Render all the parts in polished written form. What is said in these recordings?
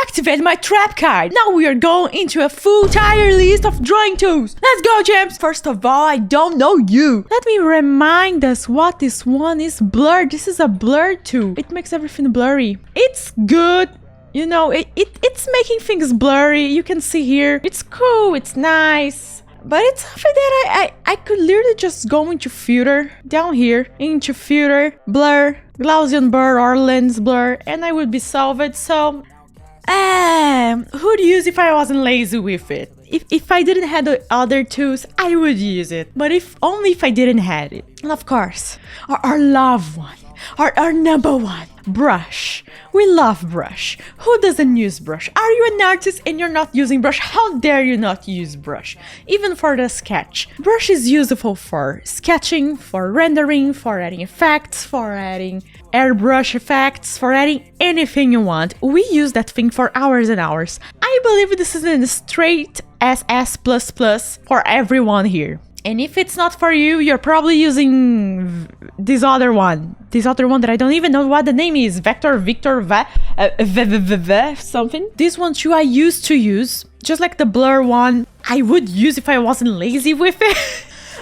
activate my trap card. Now we are going into a full tier list of drawing tools. Let's go, champs. First of all, I don't know you. Let me remind us what this one is. Blur. This is a blur tool. It makes everything blurry. It's good. You know, it's making things blurry. You can see here. It's cool. It's nice. But it's something that I could literally just go into filter, down here, into filter, blur, Gaussian blur or lens blur, and I would be solved. So, who'd use if I wasn't lazy with it? If I didn't have the other tools, I would use it. But only if I didn't have it. And of course, our loved one, our number one, brush. We love brush. Who doesn't use brush? Are you an artist and you're not using brush? How dare you not use brush? Even for the sketch. Brush is useful for sketching, for rendering, for adding effects, for adding airbrush effects, for adding anything you want. We use that thing for hours and hours. I believe this is a straight SS++ for everyone here. And if it's not for you, you're probably using this other one that I don't even know what the name is. Victor, something. This one too I used to use, just like the blur one. I would use if I wasn't lazy with it.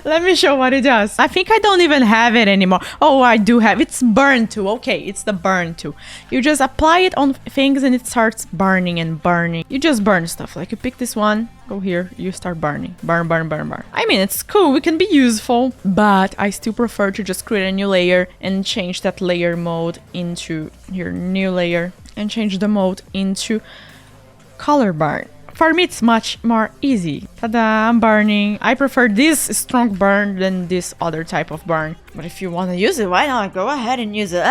Let me show what it does. I think I don't even have it anymore. Oh, I do have. It's burn tool. Okay, it's the burn tool. You just apply it on things and it starts burning and burning. You just burn stuff. Like you pick this one, go here, you start burning. Burn, burn, burn, burn. I mean, it's cool. It can be useful, but I still prefer to just create a new layer and change that layer mode into your new layer and change the mode into color burn. For me, it's much more easy. Tada, I'm burning. I prefer this strong burn than this other type of burn. But if you want to use it, why not? Go ahead and use it.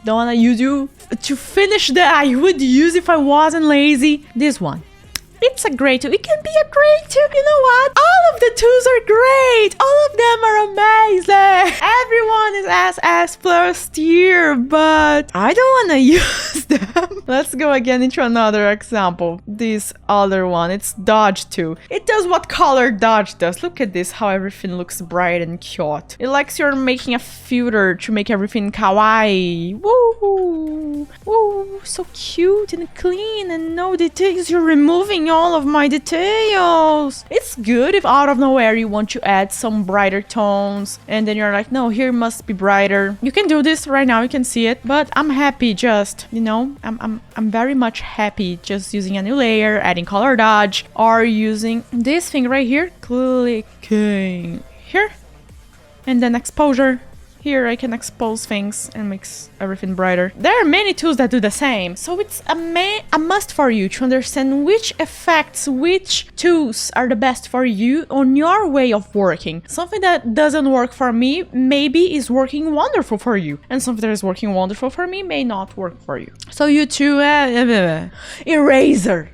Don't want to use you. To finish that, I would use if I wasn't lazy. This one. It's a great tool. It can be a great tool. You know what? All of the tools are great. All of them are amazing. Everyone is SS plus tier, but I don't want to use them. Let's go again into another example. This other one, it's dodge tool. It does what color dodge does. Look at this, how everything looks bright and cute. It likes you're making a filter to make everything kawaii. Woo! Woo! So cute and clean and no details. You're removing all of my details. It's good if out of nowhere you want to add some brighter tones and then you're like, no, here must be brighter. You can do this right now, you can see it, but I'm happy just, you know, I'm very much happy just using a new layer, adding color dodge, or using this thing right here, clicking here, and then exposure. Here I can expose things and makes everything brighter. There are many tools that do the same, so it's a must for you to understand which effects, which tools are the best for you on your way of working. Something that doesn't work for me maybe is working wonderful for you, and something that is working wonderful for me may not work for you. So you too, eraser.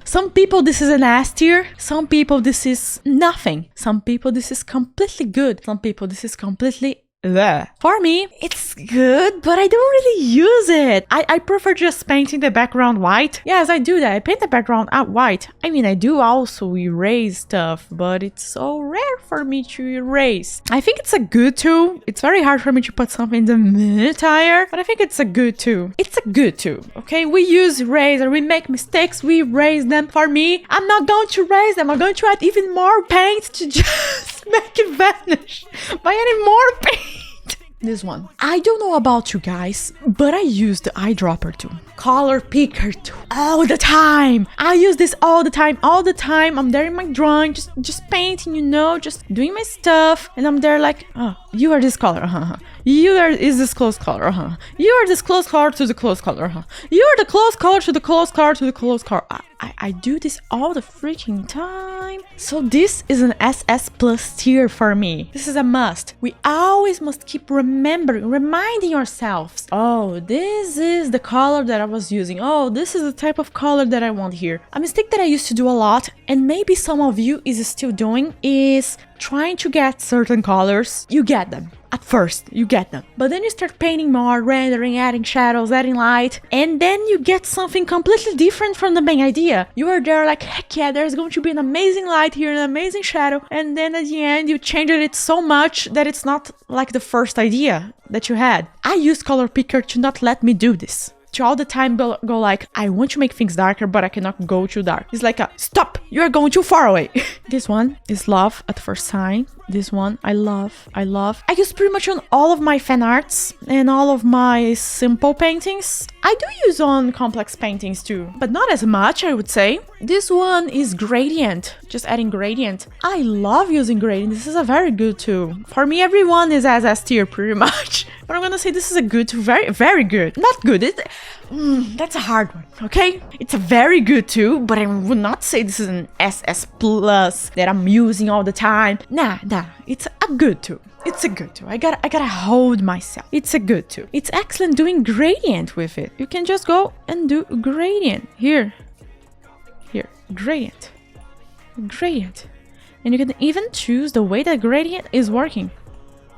Some people this is an S tier, some people this is nothing, some people this is completely good, some people this is completely bleh. For me, it's good, but I don't really use it. I prefer just painting the background white. Yes, I do that. I paint the background white. I mean, I do also erase stuff, but it's so rare for me to erase. I think it's a good tool. It's very hard for me to put something in the mid-tier, but I think it's a good tool. It's a good tool, okay? We use eraser, we make mistakes, we erase them. For me, I'm not going to erase them. I'm going to add even more paint to just make it vanish by adding more paint. This one. I don't know about you guys, but I use the eyedropper tool. Color picker tool. All the time. I use this all the time. I'm there in my drawing, just painting, you know, just doing my stuff. And I'm there like, oh, you are this color, is this close color, You are this close color to the close color, You are the close color to the close color to the close color. I do this all the freaking time. So this is an SS plus tier for me. This is a must. We always must keep reminding ourselves, oh, this is the color that I was using. Oh, this is the type of color that I want here. A mistake that I used to do a lot, and maybe some of you is still doing, is trying to get certain colors. You get them. At first, you get them. But then you start painting more, rendering, adding shadows, adding light, and then you get something completely different from the main idea. You are there like, heck yeah, there's going to be an amazing light here, an amazing shadow, and then at the end you changed it so much that it's not like the first idea that you had. I use color picker to not let me do this. to all the time go like, I want to make things darker, but I cannot go too dark. It's like a, stop, you're going too far away. This one is love at first sight. This one, I love. I use pretty much on all of my fan arts and all of my simple paintings. I do use on complex paintings too, but not as much, I would say. This one is gradient, just adding gradient. I love using gradient. This is a very good tool. For me, everyone is as S tier pretty much, but I'm gonna say this is a good tool, very, very good. Not good, that's a hard one, okay? It's a very good tool, but I would not say this is an SS plus that I'm using all the time. Nah, it's a good tool. It's a good tool. I gotta hold myself. It's a good tool. It's excellent doing gradient with it. You can just go and do gradient. Here, gradient. And you can even choose the way that gradient is working.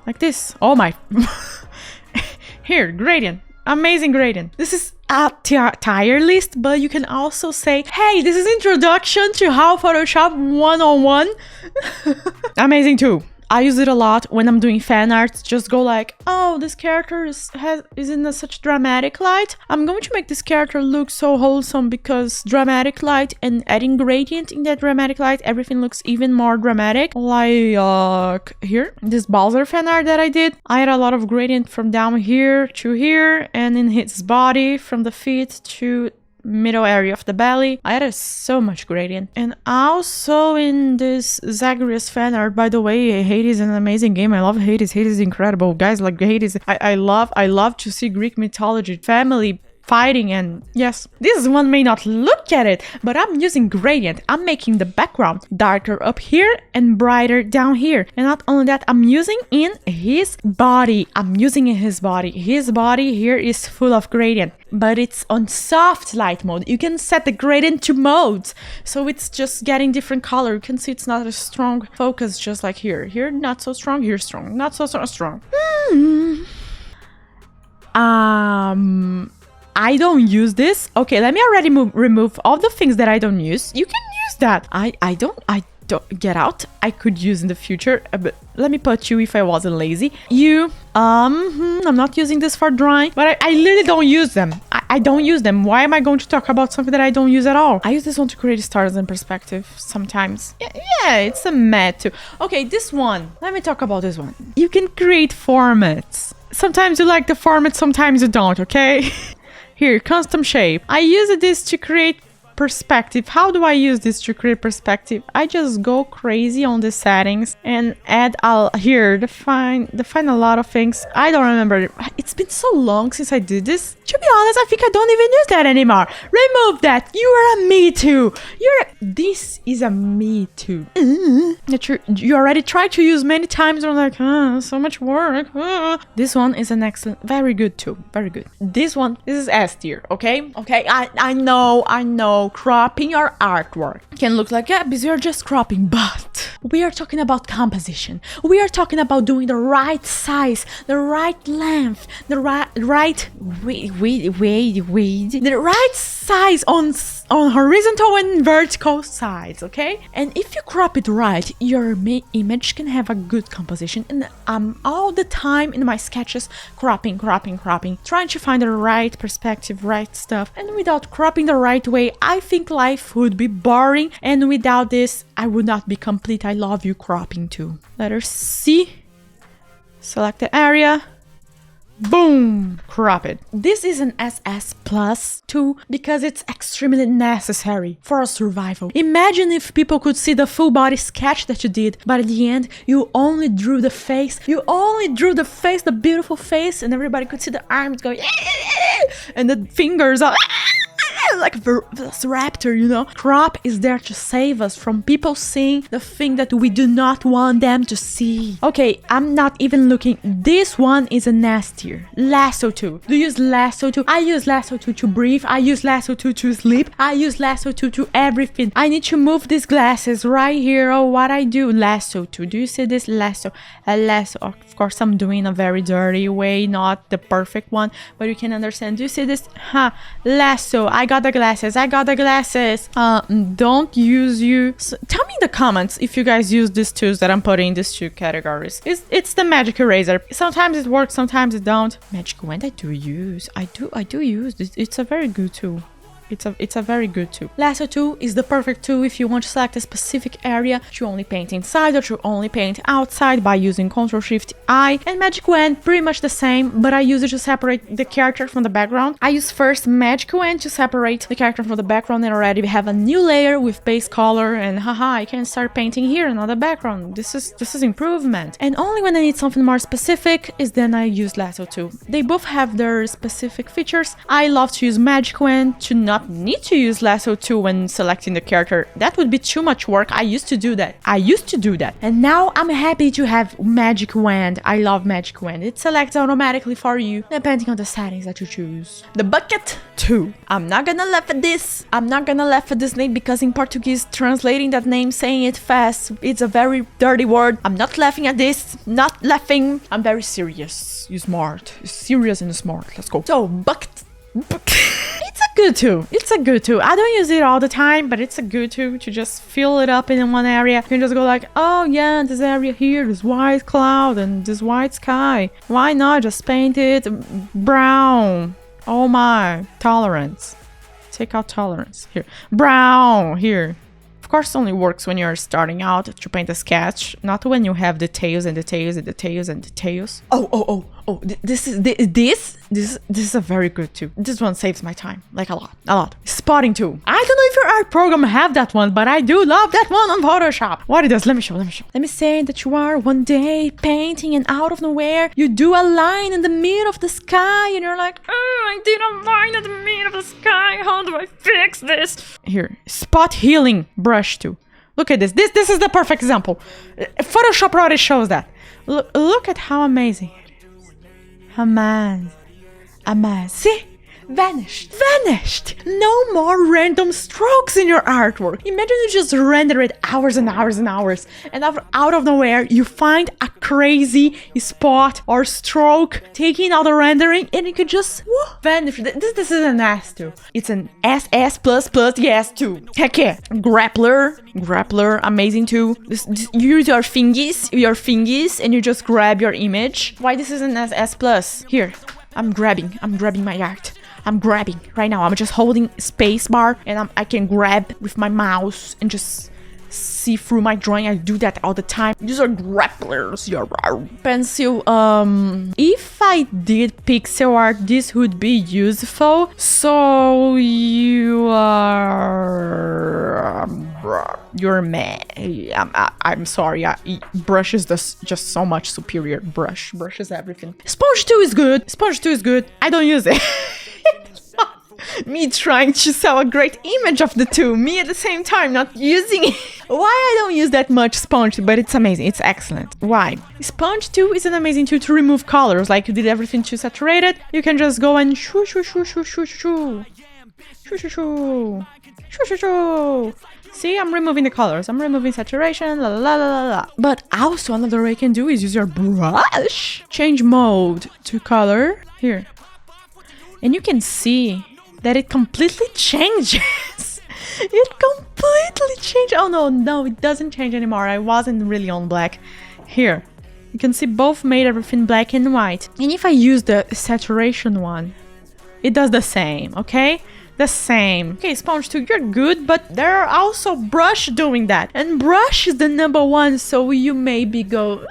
Like this. Oh my. Here, gradient. Amazing gradient. This is a tier list, but you can also say, hey, this is introduction to how Photoshop 101. Amazing too. I use it a lot when I'm doing fan art. Just go like, oh, this character is in such dramatic light. I'm going to make this character look so wholesome because dramatic light and adding gradient in that dramatic light, everything looks even more dramatic. Like here, this Bowser fan art that I did. I had a lot of gradient from down here to here and in his body from the feet to middle area of the belly. I added so much gradient. And also in this Zagreus fan art, by the way, Hades is an amazing game. I love Hades. Hades is incredible. Guys, like Hades, I love to see Greek mythology, family fighting, and yes, this one may not look at it, but I'm using gradient. I'm making the background darker up here and brighter down here. And not only that, I'm using in his body. His body here is full of gradient, but it's on soft light mode. You can set the gradient to modes, so it's just getting different color. You can see it's not a strong focus, just like here. Here, not so strong. Here, strong. Not so strong. I don't use this. Okay, let me already remove all the things that I don't use. You can use that. I don't get out. I could use in the future, but let me put you if I wasn't lazy. I'm not using this for drawing, but I literally don't use them. I don't use them. Why am I going to talk about something that I don't use at all? I use this one to create stars in perspective sometimes. Yeah, it's a matte too. Okay, this one. Let me talk about this one. You can create formats. Sometimes you like the format, sometimes you don't, okay? Here, custom shape. I use this to create perspective. How do I use this to create perspective? I just go crazy on the settings and add here, define a lot of things. I don't remember. It's been so long since I did this. To be honest, I think I don't even use that anymore. Remove that. You are a me too. This is a me too. That you already tried to use many times. I'm like, so much work. This one is an excellent, very good too. Very good. This is S tier, okay? Okay, I know. Cropping your artwork can look like, yeah, because you're just cropping, but we are talking about composition. We are talking about doing the right size, the right length, the right the right size on horizontal and vertical sides, okay? And if you crop it right, your image can have a good composition. And I'm all the time in my sketches cropping, trying to find the right perspective, right stuff. And without cropping the right way, I think life would be boring, and without this, I would not be complete. I love you cropping too. Letter C. Select the area. Boom! Crop it. This is an SS plus too because it's extremely necessary for survival. Imagine if people could see the full body sketch that you did, but at the end, you only drew the face. The beautiful face, and everybody could see the arms going, and the fingers are like a raptor, you know. Crop is there to save us from people seeing the thing that we do not want them to see. Okay, I'm not even looking. This one is a nastier. Lasso 2. Do you use Lasso 2? I use Lasso 2 to breathe. I use Lasso 2 to sleep. I use Lasso 2 to everything. I need to move these glasses right here. Oh, what I do? Lasso 2. Do you see this? Lasso. A lasso. Of course, I'm doing a very dirty way, not the perfect one, but you can understand. Do you see this? Lasso. I got the the glasses. I got the glasses. Don't use you. So tell me in the comments if you guys use these tools that I'm putting in these two categories. It's the magic eraser. Sometimes it works, sometimes it don't. Magic wand I do use. I do use this. It's a very good tool. It's a very good tool. Lasso tool is the perfect tool if you want to select a specific area to only paint inside or to only paint outside by using Ctrl+Shift+I. And Magic Wand, pretty much the same, but I use it to separate the character from the background. I use first Magic Wand to separate the character from the background and already have a new layer with base color, and haha, I can start painting here another background. This is improvement. And only when I need something more specific is then I use Lasso tool. They both have their specific features. I love to use Magic Wand to not need to use Lasso tool when selecting the character. That would be too much work. I used to do that. And now I'm happy to have Magic Wand. I love Magic Wand. It selects automatically for you depending on the settings that you choose. The bucket tool. I'm not gonna laugh at this. I'm not gonna laugh at this name because in Portuguese, translating that name, saying it fast, it's a very dirty word. I'm not laughing at this. Not laughing. I'm very serious. You smart. You're serious and smart. Let's go. So, bucket. It's a good tool. It's a good tool. I don't use it all the time, but it's a good tool to just fill it up in one area. You can just go like, oh yeah, this area here, this white cloud and this white sky. Why not just paint it brown? Oh my, tolerance. Take out tolerance. Here. Brown. Here. Of course, it only works when you're starting out to paint a sketch, not when you have details and details and details and details. Oh, this is a very good tool. This one saves my time, like a lot. Spotting tool. I don't know if your art program have that one, but I do love that one on Photoshop. What it does, let me show. Let me say that you are one day painting and out of nowhere, you do a line in the middle of the sky and you're like, oh, I did a line in the middle of the sky. How do I fix this? Here, spot healing brush tool. Look at this. This is the perfect example. Photoshop already shows that. Look at how amazing it is. Amazing. See? Vanished. No more random strokes in your artwork. Imagine you just render it hours and hours and hours, and out of nowhere you find a crazy spot or stroke taking out the rendering, and you could just vanish. This is an S tool. It's an SS++ yes tool. Heck yeah. Grappler, amazing too. You use your fingies, and you just grab your image. Why this is an SS+? Here, I'm grabbing my art. I'm grabbing right now. I'm just holding space bar and I can grab with my mouse and just see through my drawing. I do that all the time. These are grapplers. Pencil. If I did pixel art, this would be useful. So you're mad. I'm sorry. Brush is just so much superior. Brush is everything. Sponge 2 is good. I don't use it. Me trying to sell a great image of the two, me at the same time not using it. Why I don't use that much sponge, but it's amazing, it's excellent. Why? Sponge 2 is an amazing tool to remove colors, like you did everything too saturated, you can just go and shoo. See, I'm removing the colors, I'm removing saturation, la la la la la. But also another way you can do is use your brush. Change mode to color, here. And you can see that it completely changes. It completely changed. Oh no, it doesn't change anymore. I wasn't really on black. Here, you can see both made everything black and white. And if I use the saturation one, it does the same, okay? The same. Okay, Sponge 2, you're good, but there are also brush doing that. And brush is the #1, so you maybe go,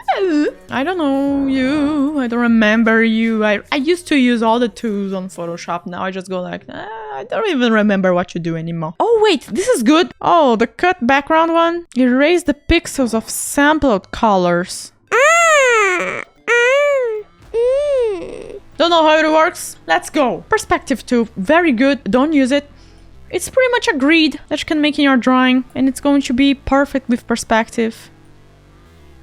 I don't know you, I don't remember you. I used to use all the tools on Photoshop. Now I just go like, I don't even remember what you do anymore. Oh wait, this is good. Oh, the cut background one. Erase the pixels of sampled colors. Don't know how it works? Let's go. Perspective tool, very good. Don't use it. It's pretty much a grid that you can make in your drawing, and it's going to be perfect with perspective.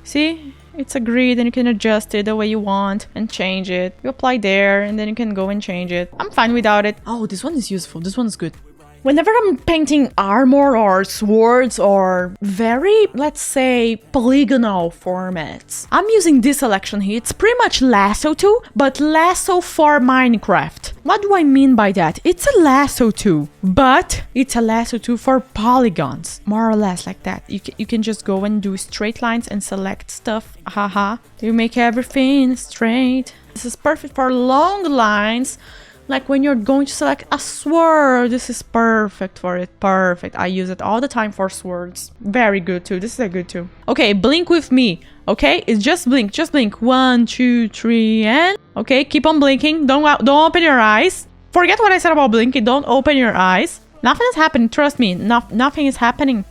See? It's a grid and you can adjust it the way you want and change it. You apply there and then you can go and change it. I'm fine without it. Oh, this one is useful. This one is good. Whenever I'm painting armor or swords or very, let's say, polygonal formats, I'm using this selection here. It's pretty much Lasso too, but Lasso for Minecraft. What do I mean by that? It's a Lasso too, but it's a Lasso too for polygons. More or less like that. You can just go and do straight lines and select stuff. Haha. You make everything straight. This is perfect for long lines. Like when you're going to select a sword, this is perfect for it. Perfect. I use it all the time for swords. Very good too. This is a good too. Okay, blink with me. Okay, it's just blink. Just blink. 1, 2, 3, and okay, keep on blinking. Don't open your eyes. Forget what I said about blinking. Don't open your eyes. Nothing is happening. Trust me. Nothing is happening.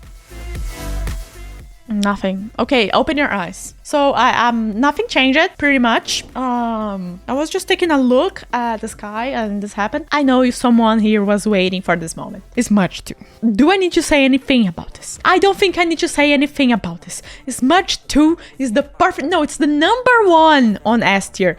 Nothing. Okay, open your eyes. So nothing changed pretty much. I was just taking a look at the sky and this happened. I know if someone here was waiting for this moment. It's Smudge too. Do I need to say anything about this? I don't think I need to say anything about this. Smudge 2 is the perfect. No, it's the #1 on S tier.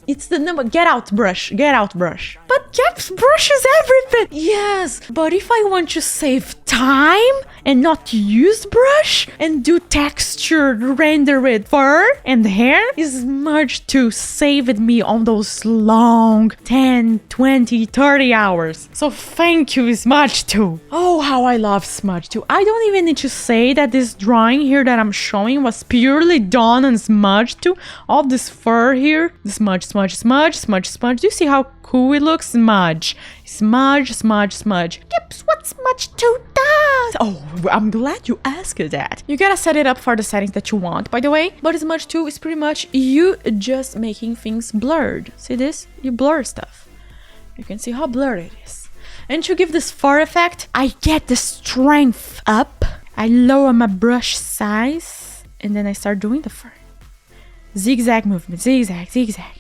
It's the number. Get out brush. Get out brush. But Gaps brushes everything. Yes, but if I want to save time and not use brush and do textured rendered fur and hair, is Smudge to save me on those long 10, 20, 30 hours. So thank you, Smudge 2. Oh, how I love Smudge 2. I don't even need to say that this drawing here that I'm showing was purely done on Smudge 2. All this fur here, the Smudge. Do you see how cool it looks? Smudge. Yep, what Smudge 2 does? Oh, I'm glad you asked that. You gotta set it up for the settings that you want, by the way. But Smudge 2 is pretty much you just making things blurred. See this? You blur stuff. You can see how blurred it is. And to give this fur effect, I get the strength up. I lower my brush size. And then I start doing the fur. Zigzag movement, zigzag.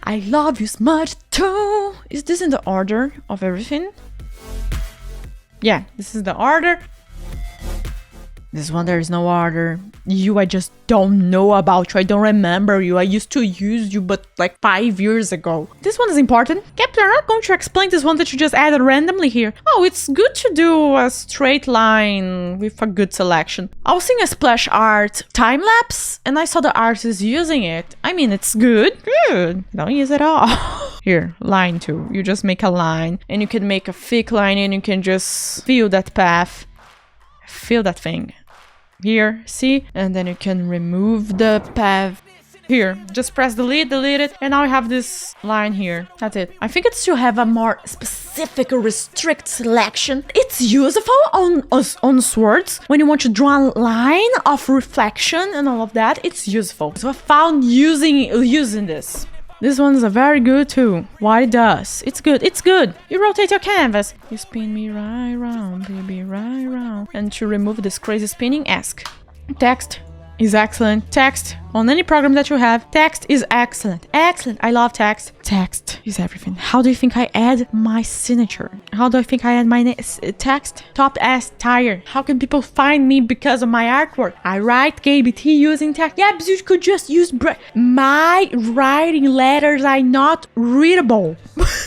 I love you, Smudge 2. Is this in the order of everything? Yeah, this is the order. This one, there is no order. You, I just don't know about you. I don't remember you. I used to use you, but like 5 years ago. This one is important. Captain, I'm not going to explain this one that you just added randomly here. Oh, it's good to do a straight line with a good selection. I was seeing a splash art time-lapse, and I saw the artist using it. I mean, it's good. Good. Don't use it all. Here, line 2. You just make a line, and you can make a thick line, and you can just feel that path. Feel that thing. Here, see? And then you can remove the path. Here, just press delete it, and now I have this line here. That's it. I think it's to have a more specific or restrict selection. It's useful on swords. When you want to draw a line of reflection and all of that, it's useful. So I found using this. This one's a very good too. What it does. It's good. It's good. You rotate your canvas. You spin me right round, baby, right round. And to remove this crazy spinning, ask. Text is excellent. Text on any program that you have. Text is excellent. Excellent. I love text. Text is everything. How do you think I add my signature? How do I think I add my text? Top S tire. How can people find me because of my artwork? I write GabyT using text. Yeah, but you could just use my writing letters are not readable.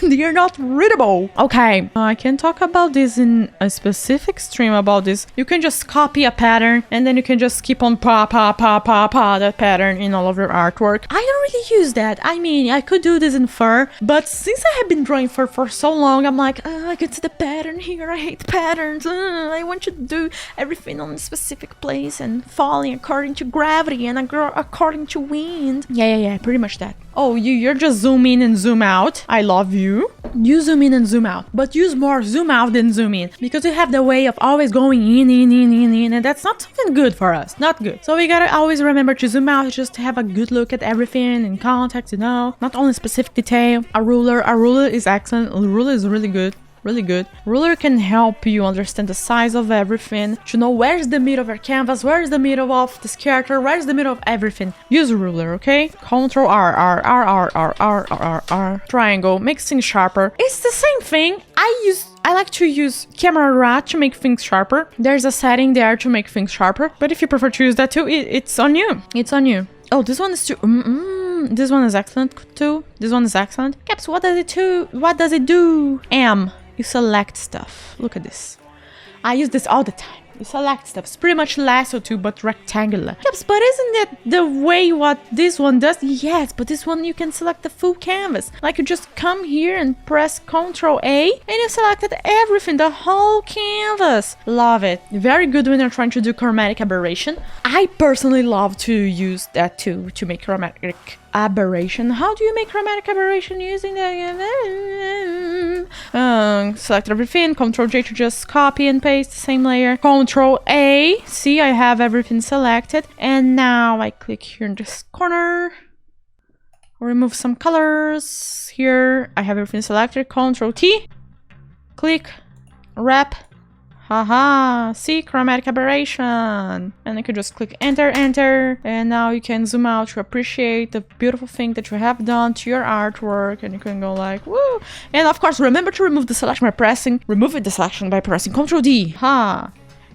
They are not readable. Okay, I can talk about this in a specific stream about this. You can just copy a pattern and then you can just keep on pa that pattern in all of your artwork. I don't really use that. I mean, I could do this in fur, but since I have been drawing fur for so long, I'm like, I can see the pattern here. I hate patterns. I want you to do everything on a specific place and falling according to gravity and according to wind. Yeah, pretty much that. Oh, you're just zoom in and zoom out. I love you. You zoom in and zoom out, but use more zoom out than zoom in because you have the way of always going in, and that's not something good for us. Not good. So we gotta always remember to zoom out just to have a good look at everything in context, you know, not only specific detail. A ruler is excellent. A ruler is really good. Really good. Ruler can help you understand the size of everything, to know where's the middle of your canvas, where's the middle of this character, where's the middle of everything. Use ruler, okay? Control R. Triangle makes things sharper. It's the same thing. I like to use camera raw to make things sharper. There's a setting there to make things sharper, but if you prefer to use that too, it's on you. It's on you. Oh, this one is too. This one is excellent too. This one is excellent. Caps, what does it do? What does it do? you select stuff. Look at this. I use this all the time. You select stuff. It's pretty much Lasso too, but rectangular. Yes, but isn't it the way what this one does? Yes, but this one you can select the full canvas. Like you just come here and press Ctrl A and you selected everything, the whole canvas. Love it. Very good when you're trying to do chromatic aberration. I personally love to use that too, to make chromatic aberration. How do you make chromatic aberration using the select everything, Ctrl J to just copy and paste the same layer, Ctrl A, see I have everything selected, and now I click here in this corner, remove some colors, here I have everything selected, Ctrl T, click, wrap, haha, see, chromatic aberration. And you can just click enter, enter. And now you can zoom out to appreciate the beautiful thing that you have done to your artwork. And you can go like, woo. And of course, remember to remove the selection by pressing, remove the selection by pressing Ctrl D. Ha.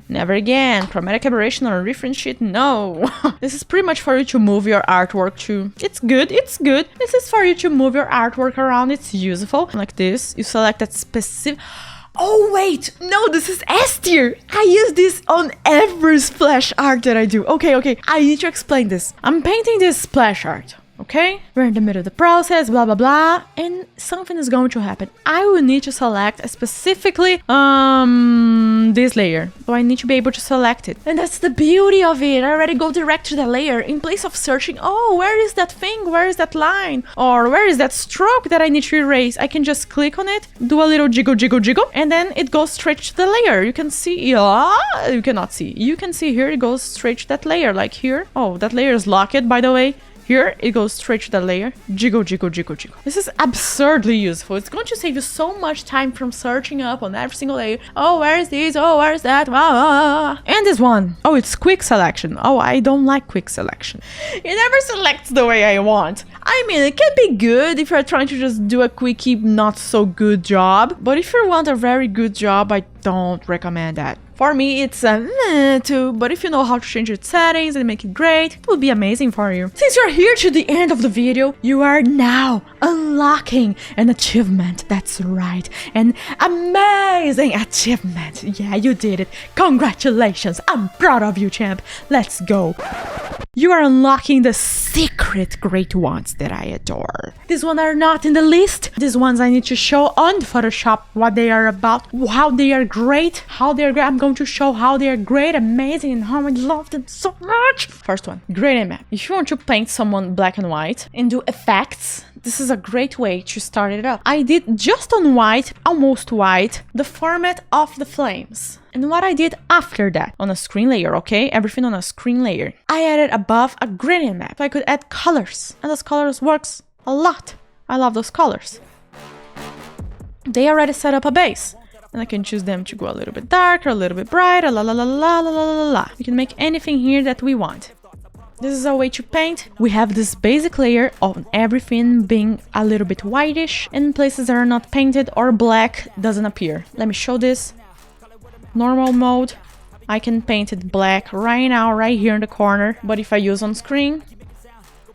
Never again. Chromatic aberration on a reference sheet? No. This is pretty much for you to move your artwork to. It's good. It's good. This is for you to move your artwork around. It's useful. Like this. You select that specific. Oh wait, no, this is S tier. I use this on every splash art that I do. Okay, I need to explain this. I'm painting this splash art, okay? We're in the middle of the process, blah, blah, blah, and something is going to happen. I will need to select specifically, this layer. So I need to be able to select it. And that's the beauty of it. I already go direct to the layer in place of searching, oh, where is that thing? Where is that line? Or where is that stroke that I need to erase? I can just click on it, do a little jiggle, jiggle, jiggle, and then it goes straight to the layer. You can see, yeah, you cannot see. You can see here, it goes straight to that layer, like here. Oh, that layer is locked, by the way. Here, it goes straight to the layer. Jiggle, jiggle, jiggle, jiggle. This is absurdly useful. It's going to save you so much time from searching up on every single layer. Oh, where is this? Oh, where is that? And this one. Oh, it's quick selection. Oh, I don't like quick selection. It never selects the way I want. I mean, it can be good if you're trying to just do a quickie, not so good job. But if you want a very good job, I don't recommend that. For me, it's a too, but if you know how to change its settings and make it great, it will be amazing for you. Since you're here to the end of the video, you are now unlocking an achievement. That's right, an amazing achievement. Yeah, you did it. Congratulations. I'm proud of you, champ. Let's go. You are unlocking the secret great ones that I adore. These ones are not in the list. These ones I need to show on Photoshop what they are about, how they are great, I'm going to show how they are great, amazing, and how I love them so much. First one, gradient map. If you want to paint someone black and white and do effects, this is a great way to start it up. I did just on white, almost white, the format of the flames. And what I did after that, on a screen layer, okay? Everything on a screen layer. I added above a gradient map, so I could add colors. And those colors works a lot. I love those colors. They already set up a base. And I can choose them to go a little bit darker, a little bit brighter, la la la la la la la la. We can make anything here that we want. This is a way to paint. We have this basic layer of everything being a little bit whitish, and places that are not painted or black doesn't appear. Let me show this. Normal mode. I can paint it black right now, right here in the corner. But if I use on screen,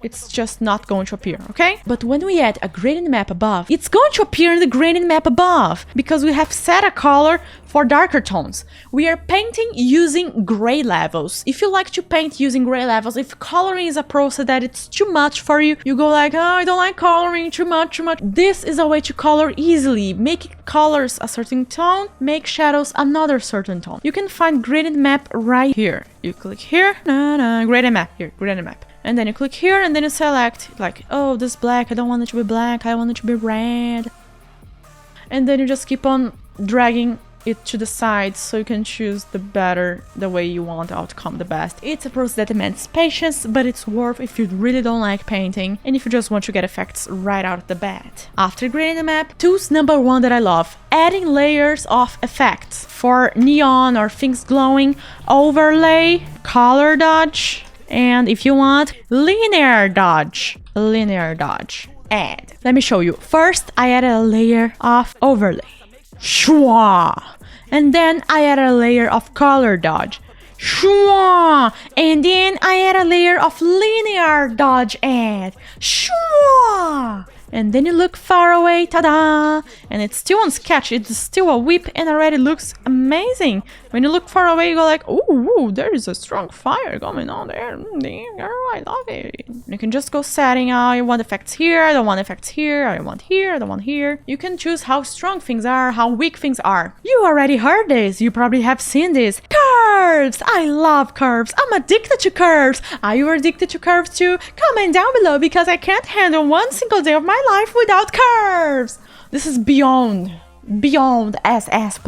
it's just not going to appear, okay? But when we add a gradient map above, it's going to appear in the gradient map above because we have set a color for darker tones. We are painting using gray levels. If you like to paint using gray levels, if coloring is a process that it's too much for you, you go like, oh, I don't like coloring, too much. This is a way to color easily. Make colors a certain tone, make shadows another certain tone. You can find gradient map right here. You click here, gradient map, here, gradient map. And then you click here and then you select like, oh, this black, I don't want it to be black, I want it to be red. And then you just keep on dragging it to the sides so you can choose the way you want the outcome the best. It's a process that demands patience, but it's worth if you really don't like painting and if you just want to get effects right out of the bat. After gradient map, tools number one that I love, adding layers of effects. For neon or things glowing, overlay, color dodge, and if you want, linear dodge, add. Let me show you. First, I added a layer of overlay. Shwa! And then I added a layer of color dodge. Shwa! And then I add a layer of linear dodge add. Shwa! And then you look far away, ta-da! And it's still on sketch, it's still a whip and already looks amazing. When you look far away, you go like, ooh, there is a strong fire going on there. Damn, girl, I love it. You can just go setting, I want effects here, I don't want effects here, I want here, I don't want here. You can choose how strong things are, how weak things are. You already heard this, you probably have seen this. Curves! I love curves, I'm addicted to curves. Are you addicted to curves too? Comment down below because I can't handle one single day of my life without curves. This is beyond SS++.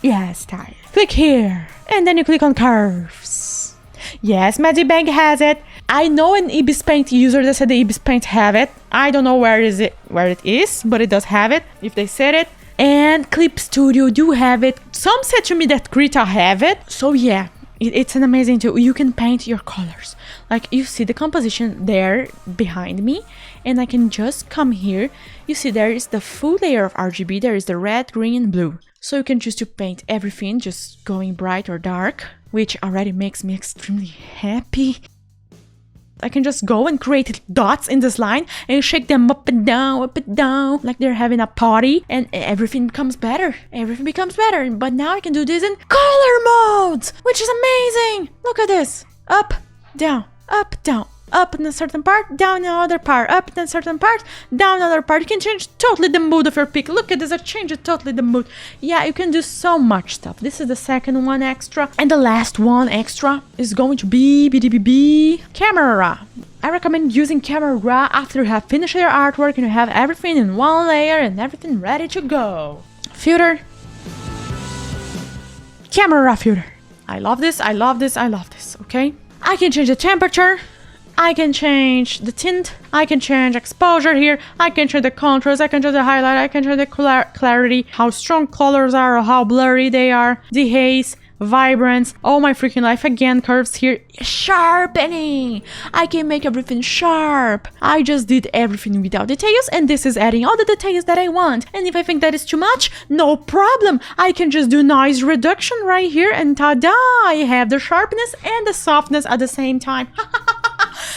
Yes, Ty. Click here, and then you click on curves. Yes, Magic Bank has it. I know an Ibis Paint user that said the Ibis Paint have it. I don't know where it is, but it does have it, if they said it. And Clip Studio do have it. Some said to me that Krita have it. So yeah, it's an amazing tool. You can paint your colors. Like you see the composition there behind me, and I can just come here. You see there is the full layer of RGB. There is the red, green, and blue. So you can choose to paint everything, just going bright or dark, which already makes me extremely happy. I can just go and create dots in this line and shake them up and down, like they're having a party, and everything becomes better. Everything becomes better. But now I can do this in color modes, which is amazing. Look at this. Up, down, up in a certain part, down in another part, up in a certain part, down another part. You can change totally the mood of your pic. Look at this, I changed totally the mood. Yeah, you can do so much stuff. This is the second one extra. And the last one extra is going to be camera. I recommend using camera after you have finished your artwork and you have everything in one layer and everything ready to go. Filter. Camera filter. I love this, okay? I can change the temperature. I can change the tint, I can change exposure here, I can change the contrast, I can change the highlight, I can change the clarity, how strong colors are or how blurry they are, dehaze, vibrance, all my freaking life. Again, curves here, sharpening. I can make everything sharp. I just did everything without details, and this is adding all the details that I want. And if I think that is too much, no problem. I can just do noise reduction right here, and ta-da! I have the sharpness and the softness at the same time.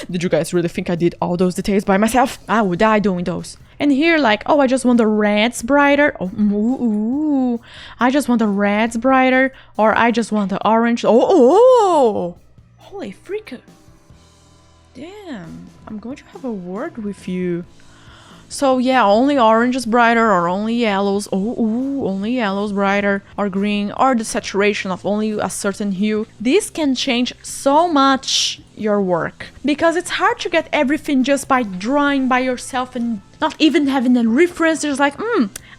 Did you guys really think I did all those details by myself? I would die doing those. And here, like, oh, I just want the reds brighter. Oh, ooh. I just want the reds brighter. Or I just want the orange. Oh. Holy freak. Damn. I'm going to have a word with you. So yeah, only orange is brighter or only yellows. Only yellows brighter or green, or the saturation of only a certain hue. This can change so much your work, because it's hard to get everything just by drawing by yourself and not even having a reference. There's like,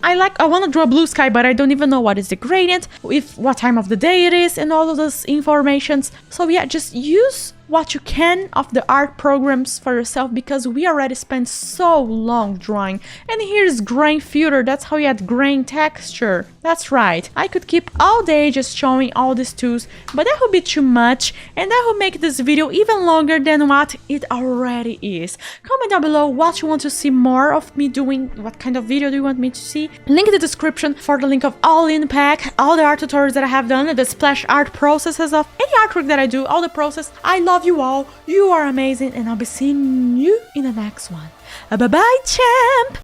I want to draw blue sky, but I don't even know what is the gradient, what time of the day it is, and all of those informations. So yeah, just use what you can of the art programs for yourself, because we already spent so long drawing. And here's grain filter. That's how you add grain texture. That's right. I could keep all day just showing all these tools, but that would be too much, and that would make this video even longer than what it already is. Comment down below what you want to see more of me doing, what kind of video do you want me to see. Link in the description for the link of all in pack, all the art tutorials that I have done, the splash art processes of any artwork that I do, all the process. I love you all, you are amazing, and I'll be seeing you in the next one. Bye bye, champ!